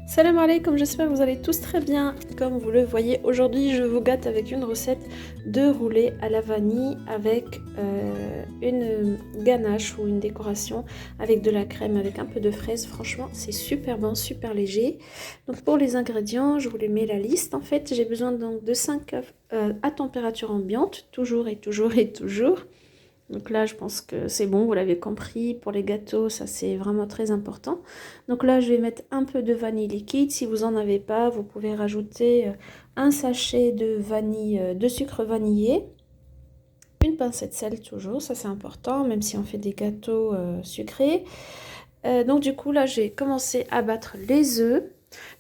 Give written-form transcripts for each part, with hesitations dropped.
Salam alaikum, j'espère que vous allez tous très bien. Comme vous le voyez, aujourd'hui je vous gâte avec une recette de roulé à la vanille avec une ganache ou une décoration avec de la crème, avec un peu de fraise. Franchement, c'est super bon, super léger. Donc pour les ingrédients, je vous les mets la liste. En fait, j'ai besoin donc de 5 œufs à température ambiante, toujours et toujours et toujours. Donc là, je pense que c'est bon, vous l'avez compris. Pour les gâteaux, ça c'est vraiment très important. Donc là, je vais mettre un peu de vanille liquide. Si vous n'en avez pas, vous pouvez rajouter un sachet de vanille, de sucre vanillé. Une pincée de sel toujours, ça c'est important, même si on fait des gâteaux sucrés. Donc du coup, là, j'ai commencé à battre les œufs.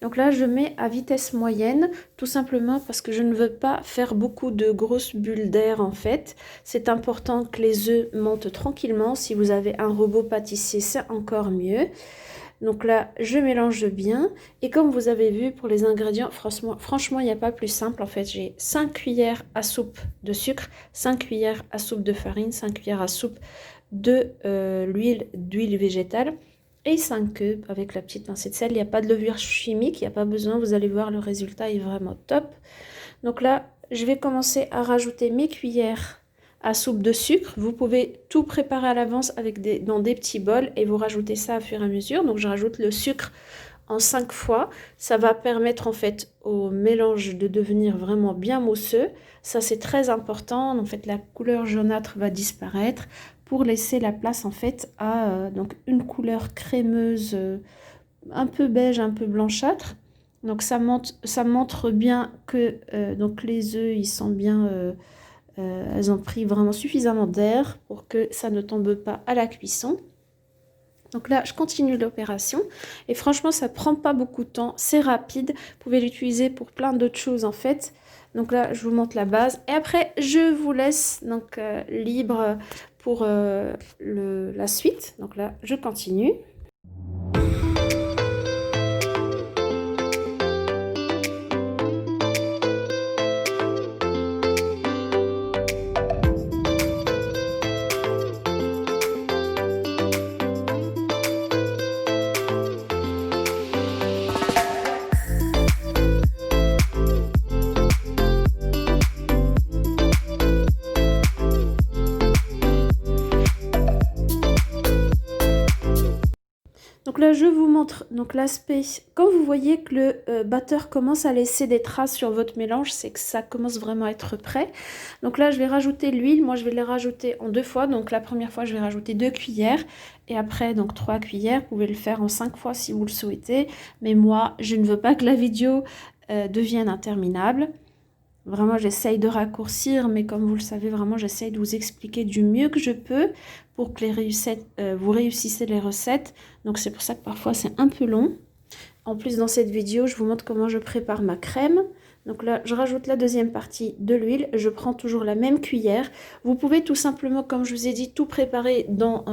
Donc là, je mets à vitesse moyenne, tout simplement parce que je ne veux pas faire beaucoup de grosses bulles d'air en fait. C'est important que les œufs montent tranquillement. Si vous avez un robot pâtissier, c'est encore mieux. Donc là, je mélange bien. Et comme vous avez vu, pour les ingrédients, franchement, il n'y a pas plus simple. En fait, j'ai 5 cuillères à soupe de sucre, 5 cuillères à soupe de farine, 5 cuillères à soupe de d'huile végétale. Et 5 œufs avec la petite pincée de sel. Il n'y a pas de levure chimique, il n'y a pas besoin. Vous allez voir, le résultat est vraiment top. Donc là, je vais commencer à rajouter mes cuillères à soupe de sucre. Vous pouvez tout préparer à l'avance dans des petits bols et vous rajoutez ça au fur et à mesure. Donc je rajoute le sucre en 5 fois. Ça va permettre en fait au mélange de devenir vraiment bien mousseux. Ça c'est très important. En fait, la couleur jaunâtre va disparaître pour laisser la place en fait à donc une couleur crémeuse un peu beige, un peu blanchâtre. Donc ça montre bien que donc les œufs ils sont bien elles ont pris vraiment suffisamment d'air pour que ça ne tombe pas à la cuisson. Donc là, je continue l'opération et franchement, ça prend pas beaucoup de temps, c'est rapide. Vous pouvez l'utiliser pour plein d'autres choses en fait. Donc là, je vous montre la base et après, je vous laisse donc libre pour la suite. Donc là, je continue. Donc là, je vous montre donc l'aspect. Quand vous voyez que le batteur commence à laisser des traces sur votre mélange, c'est que ça commence vraiment à être prêt. Donc là, je vais rajouter l'huile. Moi, je vais les rajouter en 2 fois. Donc la première fois, je vais rajouter 2 cuillères. Et après, donc 3 cuillères. Vous pouvez le faire en 5 fois si vous le souhaitez. Mais moi, je ne veux pas que la vidéo devienne interminable. Vraiment, j'essaye de raccourcir, mais comme vous le savez, vraiment, j'essaye de vous expliquer du mieux que je peux pour que vous réussissez les recettes. Donc, c'est pour ça que parfois, c'est un peu long. En plus, dans cette vidéo, je vous montre comment je prépare ma crème. Donc là, je rajoute la deuxième partie de l'huile. Je prends toujours la même cuillère. Vous pouvez tout simplement, comme je vous ai dit, tout préparer dans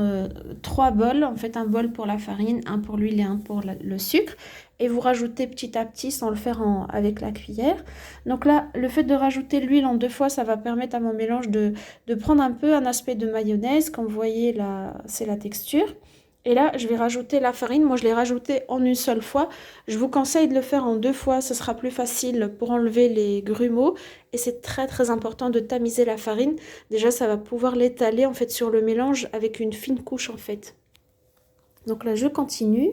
3 bols. En fait, un bol pour la farine, un pour l'huile et un pour le sucre. Et vous rajoutez petit à petit sans le faire avec la cuillère. Donc là, le fait de rajouter l'huile en 2 fois, ça va permettre à mon mélange de prendre un peu un aspect de mayonnaise. Comme vous voyez, là, c'est la texture. Et là, je vais rajouter la farine. Moi, je l'ai rajoutée en une seule fois. Je vous conseille de le faire en 2 fois. Ce sera plus facile pour enlever les grumeaux. Et c'est très, très important de tamiser la farine. Déjà, ça va pouvoir l'étaler en fait sur le mélange avec une fine couche en fait. Donc là, je continue.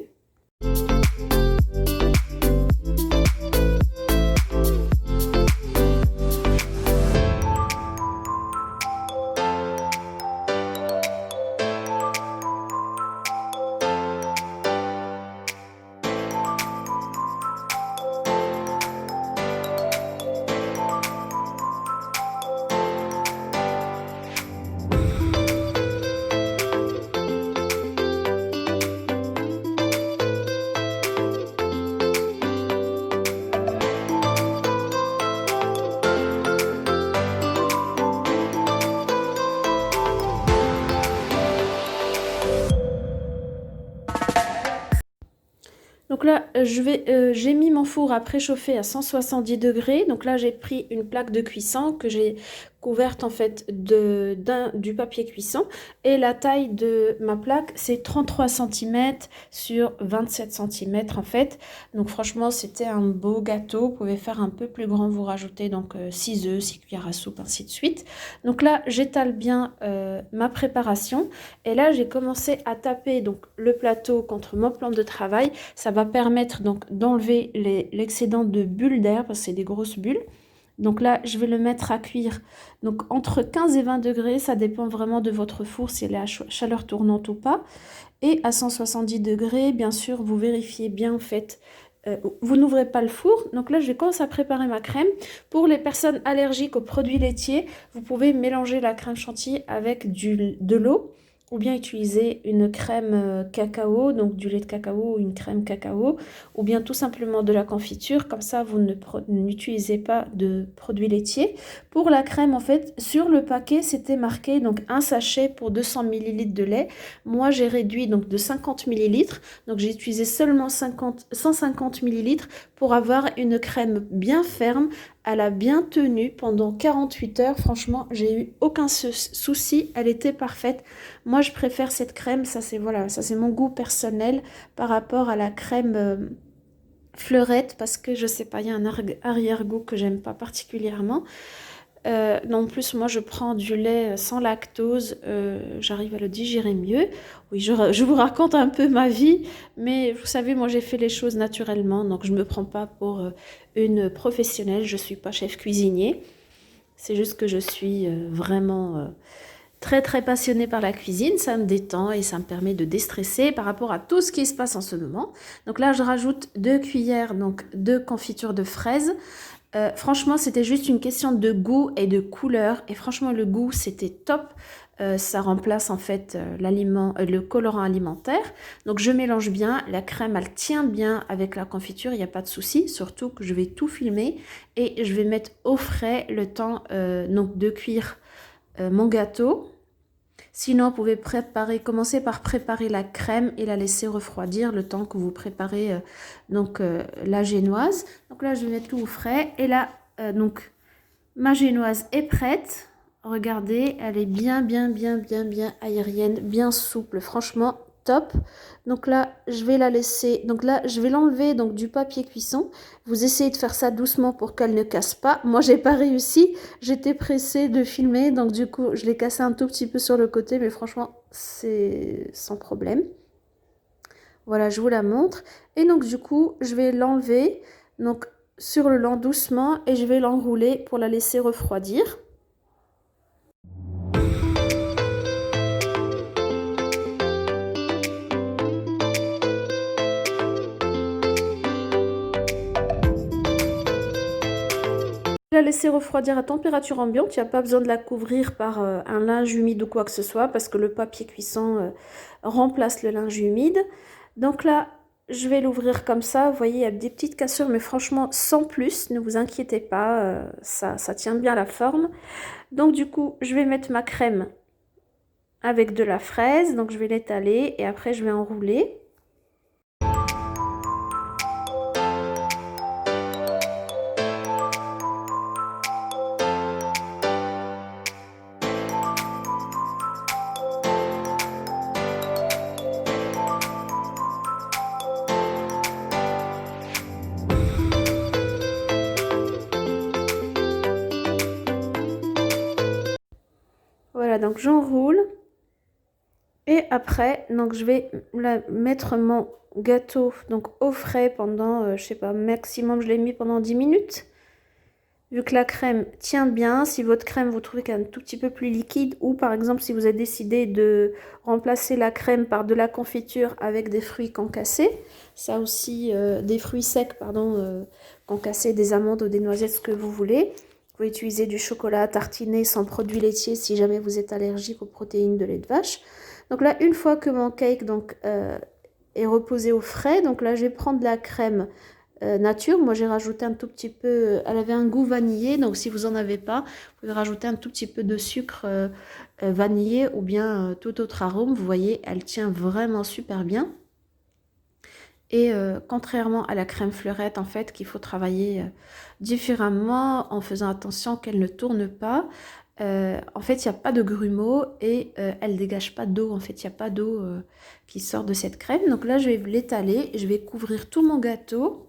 Donc là, j'ai mis mon four à préchauffer à 170 degrés. Donc là, j'ai pris une plaque de cuisson que j'ai couverte en fait du papier cuisson. Et la taille de ma plaque, c'est 33 cm sur 27 cm en fait. Donc franchement, c'était un beau gâteau. Vous pouvez faire un peu plus grand, vous rajoutez donc 6 œufs, 6 cuillères à soupe, ainsi de suite. Donc là, j'étale bien ma préparation. Et là, j'ai commencé à taper donc le plateau contre mon plan de travail. Ça va permettre donc d'enlever l'excédent de bulles d'air parce que c'est des grosses bulles. Donc là, je vais le mettre à cuire donc entre 15 et 20 degrés. Ça dépend vraiment de votre four, si elle est à chaleur tournante ou pas. Et à 170 degrés, bien sûr, vous vérifiez bien en fait. Vous n'ouvrez pas le four. Donc là, je vais commencer à préparer ma crème. Pour les personnes allergiques aux produits laitiers, vous pouvez mélanger la crème chantilly avec de l'eau ou bien utiliser une crème cacao, donc du lait de cacao ou une crème cacao, ou bien tout simplement de la confiture. Comme ça, vous n'utilisez pas de produits laitiers. Pour la crème, en fait, sur le paquet, c'était marqué donc un sachet pour 200 ml de lait. Moi, j'ai réduit donc de 50 ml. Donc, j'ai utilisé seulement 150 ml pour avoir une crème bien ferme. Elle a bien tenu pendant 48 heures. Franchement, j'ai eu aucun souci. Elle était parfaite. Moi, je préfère cette crème. Ça, c'est voilà, ça c'est mon goût personnel par rapport à la crème fleurette parce que je sais pas, il y a un arrière-goût que j'aime pas particulièrement. Non plus, moi je prends du lait sans lactose, j'arrive à le digérer mieux. Oui, je vous raconte un peu ma vie, mais vous savez, moi j'ai fait les choses naturellement, donc je ne me prends pas pour une professionnelle, je ne suis pas chef cuisinier. C'est juste que je suis vraiment très très passionnée par la cuisine, ça me détend et ça me permet de déstresser par rapport à tout ce qui se passe en ce moment. Donc là, je rajoute 2 cuillères donc, de confiture de fraises. Franchement, c'était juste une question de goût et de couleur. Et franchement, le goût, c'était top. Ça remplace en fait le colorant alimentaire. Donc, je mélange bien. La crème, elle tient bien avec la confiture. Il n'y a pas de souci. Surtout que je vais tout filmer. Et je vais mettre au frais le temps donc de cuire mon gâteau. Sinon, vous pouvez commencer par préparer la crème et la laisser refroidir le temps que vous préparez la génoise. Donc là, je vais mettre tout au frais. Et là, donc, ma génoise est prête. Regardez, elle est bien aérienne, bien souple. Franchement, top. Donc là, je vais la laisser. Donc là, je vais l'enlever donc du papier cuisson. Vous essayez de faire ça doucement pour qu'elle ne casse pas. Moi, j'ai pas réussi. J'étais pressée de filmer, donc du coup, je l'ai cassé un tout petit peu sur le côté, mais franchement, c'est sans problème. Voilà, je vous la montre. Et donc du coup, je vais l'enlever donc sur le lent doucement et je vais l'enrouler pour la laisser refroidir. La laisser refroidir à température ambiante, il n'y a pas besoin de la couvrir par un linge humide ou quoi que ce soit parce que le papier cuisson remplace le linge humide. Donc là, je vais l'ouvrir comme ça. Vous voyez, il y a des petites cassures, mais franchement, sans plus, ne vous inquiétez pas, ça tient bien la forme. Donc du coup, je vais mettre ma crème avec de la fraise. Donc je vais l'étaler et après, je vais enrouler. Voilà, donc j'enroule. Et après, donc je vais mettre mon gâteau donc au frais pendant, je sais pas, maximum je l'ai mis pendant 10 minutes. Vu que la crème tient bien, si votre crème vous trouvez qu'elle est un tout petit peu plus liquide ou par exemple si vous avez décidé de remplacer la crème par de la confiture avec des fruits concassés, ça aussi, des fruits secs, pardon, concassés, des amandes ou des noisettes, ce que vous voulez. Vous pouvez utiliser du chocolat tartiné sans produits laitiers si jamais vous êtes allergique aux protéines de lait de vache. Donc là, une fois que mon cake donc, est reposé au frais, donc là je vais prendre la crème nature. Moi j'ai rajouté un tout petit peu, elle avait un goût vanillé, donc si vous n'en avez pas, vous pouvez rajouter un tout petit peu de sucre vanillé ou bien tout autre arôme. Vous voyez, elle tient vraiment super bien. Et contrairement à la crème fleurette, en fait, qu'il faut travailler différemment en faisant attention qu'elle ne tourne pas. En fait, il n'y a pas de grumeaux et elle dégage pas d'eau. En fait, il n'y a pas d'eau qui sort de cette crème. Donc là, je vais l'étaler. Je vais couvrir tout mon gâteau.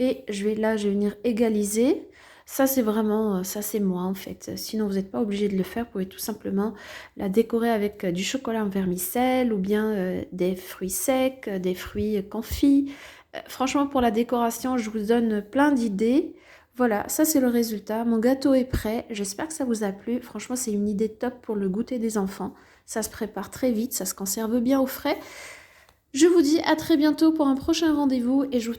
Et je vais venir égaliser. Ça, c'est vraiment, ça c'est moi en fait. Sinon, vous n'êtes pas obligé de le faire. Vous pouvez tout simplement la décorer avec du chocolat en vermicelle ou bien des fruits secs, des fruits confits. Franchement, pour la décoration, je vous donne plein d'idées. Voilà, ça c'est le résultat. Mon gâteau est prêt. J'espère que ça vous a plu. Franchement, c'est une idée top pour le goûter des enfants. Ça se prépare très vite, ça se conserve bien au frais. Je vous dis à très bientôt pour un prochain rendez-vous et je vous